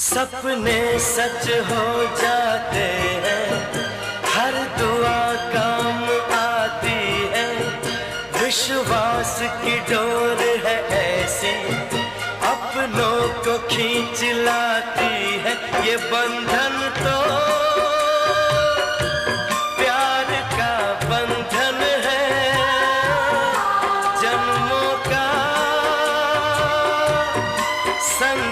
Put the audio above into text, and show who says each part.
Speaker 1: सपने सच हो जाते हैं, हर दुआ काम आती है। विश्वास की डोर है ऐसी, अपनों को खींच लाती है। ये बंधन तो प्यार का बंधन है, जन्मों का संग